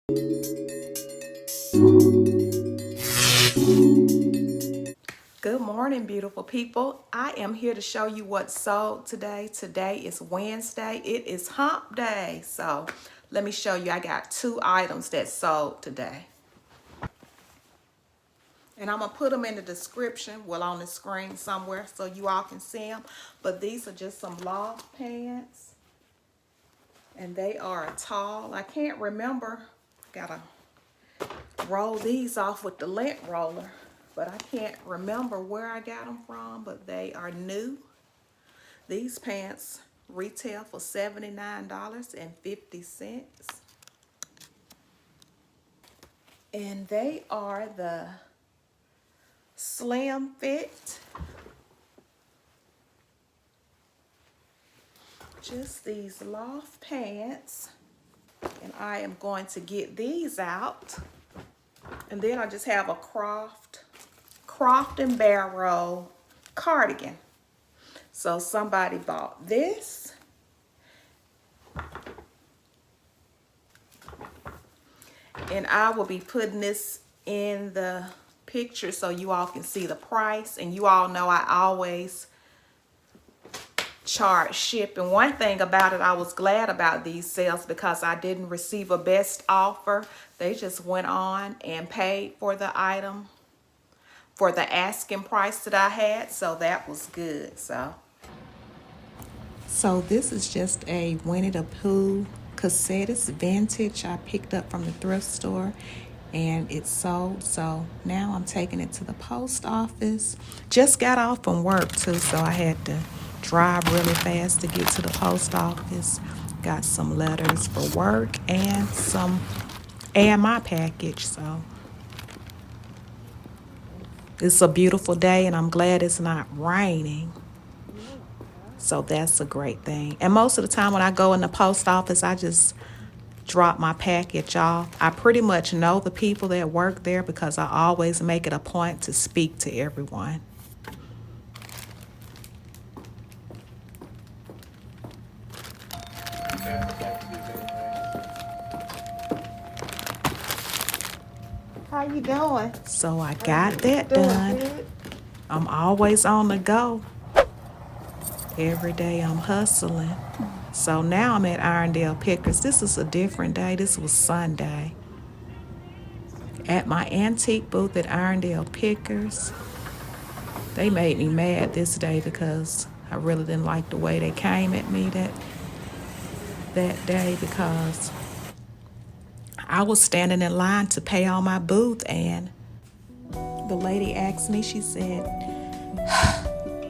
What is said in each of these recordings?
Good morning, beautiful people. I am here to show you what sold today. Today is Wednesday. It is hump day. So let me show you. I got 2 items that sold today. And I'm going to put them in the description, well, on the screen somewhere so you all can see them. But these are just some loft pants. And they are tall. I can't remember. Got to roll these off with the lint roller. But I can't remember where I got them from, but they are new. These pants retail for $79.50. And they are the slim fit. Just these loft pants. And I am going to get these out. And then I just have a Croft and Barrow cardigan. So somebody bought this. And I will be putting this in the picture so you all can see the price. And you all know I always charge shipping. One thing about it, I was glad about these sales because I didn't receive a best offer. They just went on and paid for the item for the asking price that I had. So that was good. So this is just a Winnie the Pooh cassette. It's vintage. I picked up from the thrift store and it's sold. So now I'm taking it to the post office. Just got off from work too, so I had to drive really fast to get to the post office. Got some letters for work and my package. So it's a beautiful day and I'm glad it's not raining. So that's a great thing. And most of the time when I go in the post office, I just drop my package off. I pretty much know the people that work there because I always make it a point to speak to everyone. How you doing? So I got that done. Good. I'm always on the go. Every day I'm hustling. So now I'm at Irondale Pickers. This is a different day. This was Sunday. At my antique booth at Irondale Pickers. They made me mad this day because I really didn't like the way they came at me that day because I was standing in line to pay on my booth and the lady asked me, she said,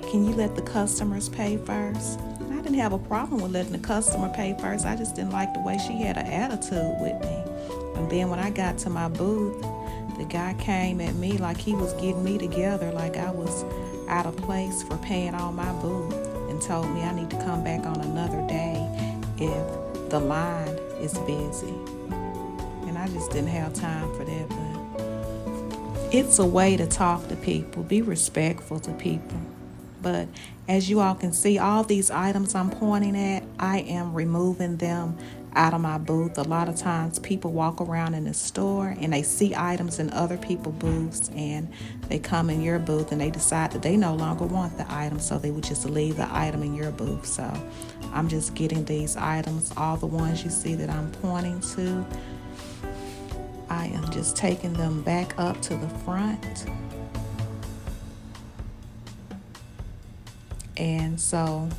can you let the customers pay first? And I didn't have a problem with letting the customer pay first. I just didn't like the way she had an attitude with me. And then when I got to my booth, the guy came at me like he was getting me together, like I was out of place for paying on my booth, and told me I need to come back on another day if the line is busy. And I just didn't have time for that, but it's a way to talk to people, be respectful to people. But as you all can see, all these items I'm pointing at, I am removing them out of my booth. A lot of times people walk around in the store and they see items in other people's booths and they come in your booth and they decide that they no longer want the item, so they would just leave the item in your booth. So I'm just getting these items, all the ones you see that I'm pointing to, I am just taking them back up to the front. And so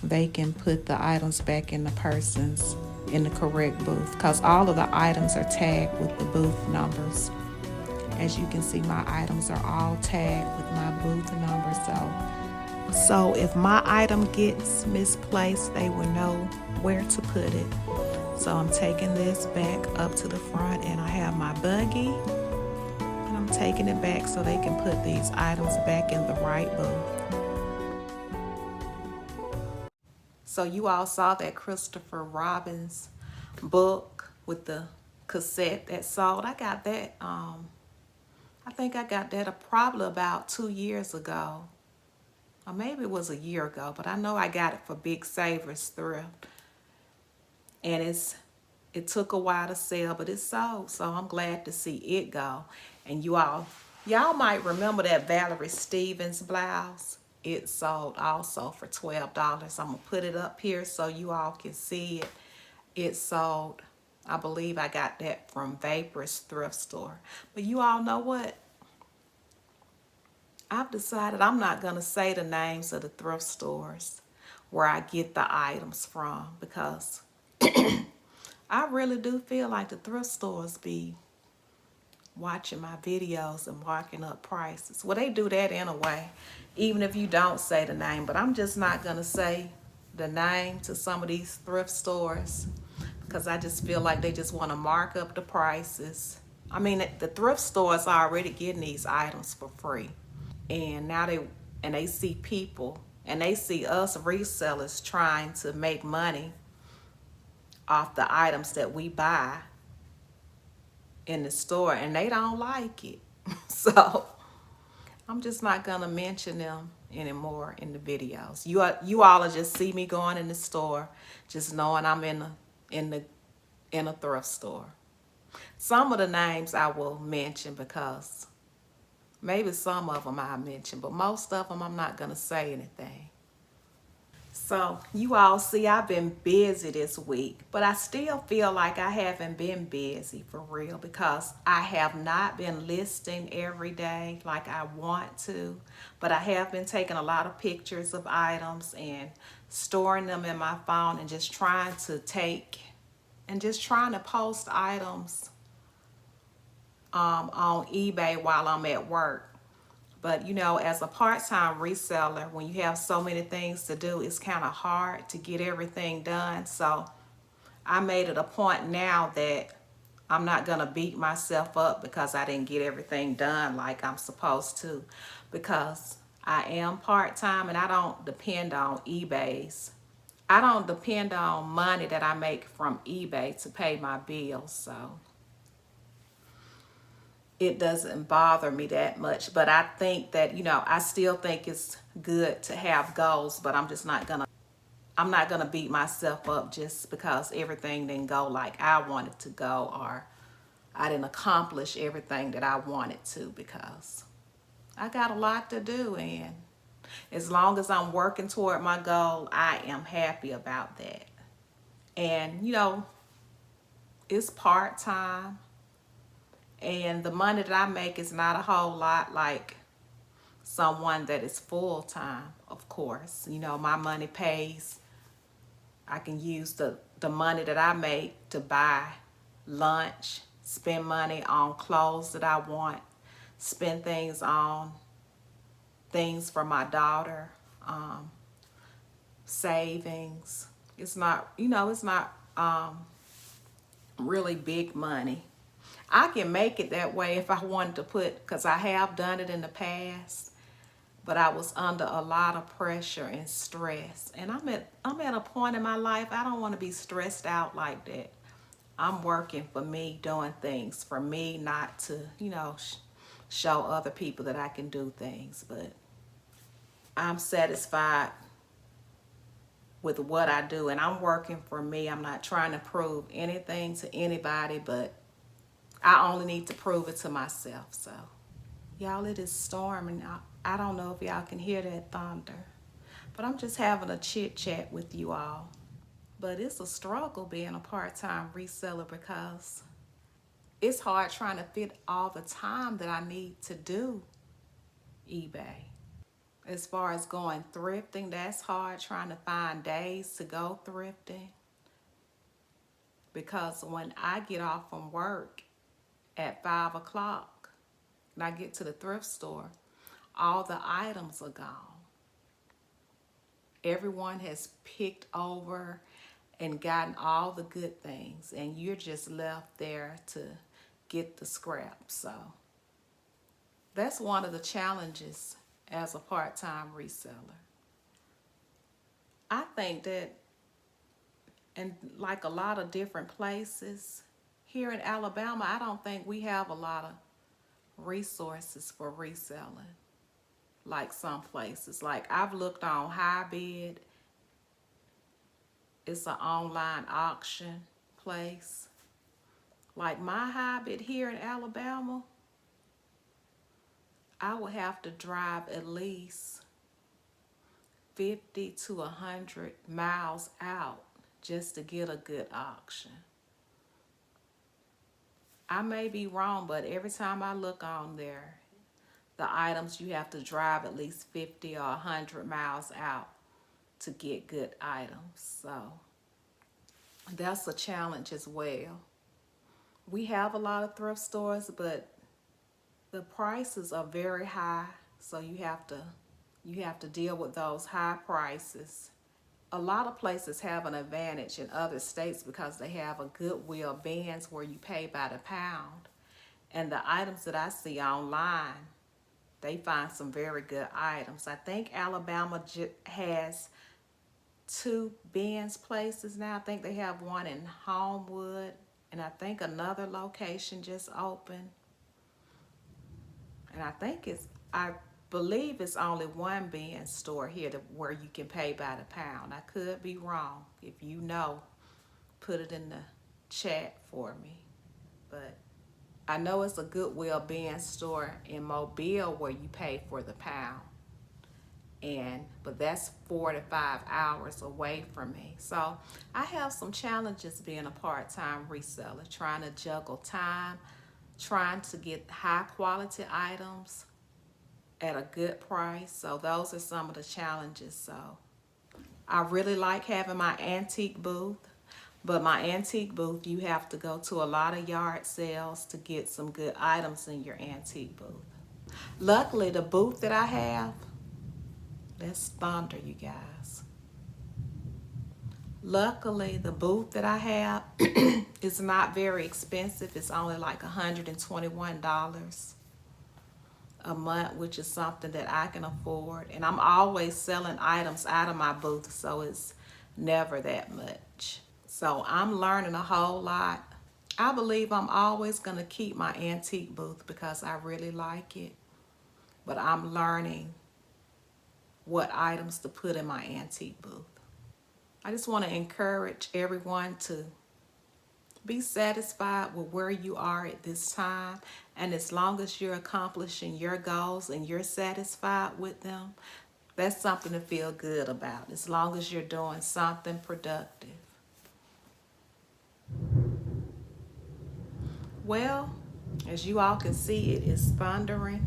they can put the items back in the correct booth, because all of the items are tagged with the booth numbers. As you can see, my items are all tagged with my booth number. So if my item gets misplaced, they will know where to put it. So I'm taking this back up to the front and I have my buggy and I'm taking it back so they can put these items back in the right booth. So you all saw that Christopher Robin's book with the cassette that sold. I got that, I think I got that probably about 2 years ago. Or maybe it was a year ago, but I know I got it for Big Savers Thrift. And it's It took a while to sell, but it sold. So I'm glad to see it go. And y'all might remember that Valerie Stevens blouse. It sold also for $12. I'm gonna put it up here so you all can see it. It sold. I believe I got that from Vaporous Thrift Store. But you all know what? I've decided I'm not gonna say the names of the thrift stores where I get the items from, because I really do feel like the thrift stores be watching my videos and marking up prices. Well, they do that anyway, even if you don't say the name. But I'm just not going to say the name to some of these thrift stores because I just feel like they just want to mark up the prices. I mean, the thrift stores are already getting these items for free. And now they see people and they see us resellers trying to make money off the items that we buy in the store, and they don't like it. So I'm just not gonna mention them anymore in the videos. You all will just see me going in the store, just knowing I'm in a thrift store. Some of the names I will mention because maybe some of them I mention, but most of them I'm not gonna say anything. So you all see I've been busy this week, but I still feel like I haven't been busy for real because I have not been listing every day like I want to, but I have been taking a lot of pictures of items and storing them in my phone and just trying to post items on eBay while I'm at work. But you know, as a part-time reseller, when you have so many things to do, it's kind of hard to get everything done. So I made it a point now that I'm not going to beat myself up because I didn't get everything done like I'm supposed to, because I am part-time and I don't depend on I don't depend on money that I make from eBay to pay my bills. So it doesn't bother me that much. But I think that, I still think it's good to have goals, but I'm not gonna beat myself up just because everything didn't go like I wanted to go, or I didn't accomplish everything that I wanted to, because I got a lot to do, and as long as I'm working toward my goal, I am happy about that. And it's part-time, and the money that I make is not a whole lot like someone that is full-time. Of course, my money pays. I can use the money that I make to buy lunch, spend money on clothes that I want, spend things on things for my daughter, savings. It's not really big money. I can make it that way if I wanted to because I have done it in the past, but I was under a lot of pressure and stress. And I'm at a point in my life I don't want to be stressed out like that. I'm working for me, doing things for me, not to, show other people that I can do things. But I'm satisfied with what I do, and I'm working for me. I'm not trying to prove anything to anybody, but I only need to prove it to myself. So y'all, it is storming. I don't know if y'all can hear that thunder, but I'm just having a chit chat with you all. But it's a struggle being a part-time reseller because it's hard trying to fit all the time that I need to do eBay. As far as going thrifting, that's hard, trying to find days to go thrifting, because when I get off from work at 5 o'clock and I get to the thrift store, all the items are gone. Everyone has picked over and gotten all the good things, and you're just left there to get the scraps. So that's one of the challenges as a part-time reseller. I think that, and like a lot of different places here in Alabama, I don't think we have a lot of resources for reselling like some places. Like I've looked on HighBid. It's an online auction place. Like my habit here in Alabama, I would have to drive at least 50 to 100 miles out just to get a good auction. I may be wrong, but every time I look on there, the items you have to drive at least 50 or 100 miles out to get good items. So that's a challenge as well. We have a lot of thrift stores, but the prices are very high, so you have to deal with those high prices. A lot of places have an advantage in other states because they have a Goodwill bins where you pay by the pound. And the items that I see online, they find some very good items. I think Alabama has two Ben's places now. I think they have one in Homewood, and I think another location just opened. And I believe it's only one Ben's store here where you can pay by the pound. I could be wrong. If you know, put it in the chat for me. But I know it's a Goodwill Ben's store in Mobile where you pay for the pound. But that's 4 to 5 hours away from me. So I have some challenges being a part-time reseller, trying to juggle time, trying to get high quality items at a good price. So those are some of the challenges. So I really like having my antique booth, but my antique booth, you have to go to a lot of yard sales to get some good items in your antique booth. Luckily, the booth that I have, that's thunder, you guys. Luckily, the booth that I have is not very expensive. It's only like $121 a month, which is something that I can afford. And I'm always selling items out of my booth, so it's never that much. So I'm learning a whole lot. I believe I'm always going to keep my antique booth because I really like it. But I'm learning what items to put in my antique booth. I just want to encourage everyone to be satisfied with where you are at this time. And as long as you're accomplishing your goals and you're satisfied with them, that's something to feel good about, as long as you're doing something productive. Well, as you all can see, it is thundering.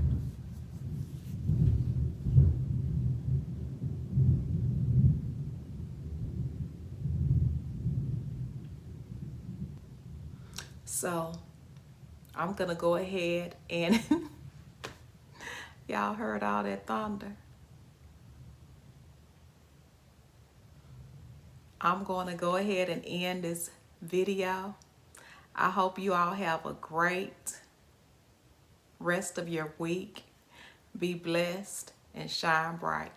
So I'm going to go ahead and y'all heard all that thunder. I'm going to go ahead and end this video. I hope you all have a great rest of your week. Be blessed and shine bright.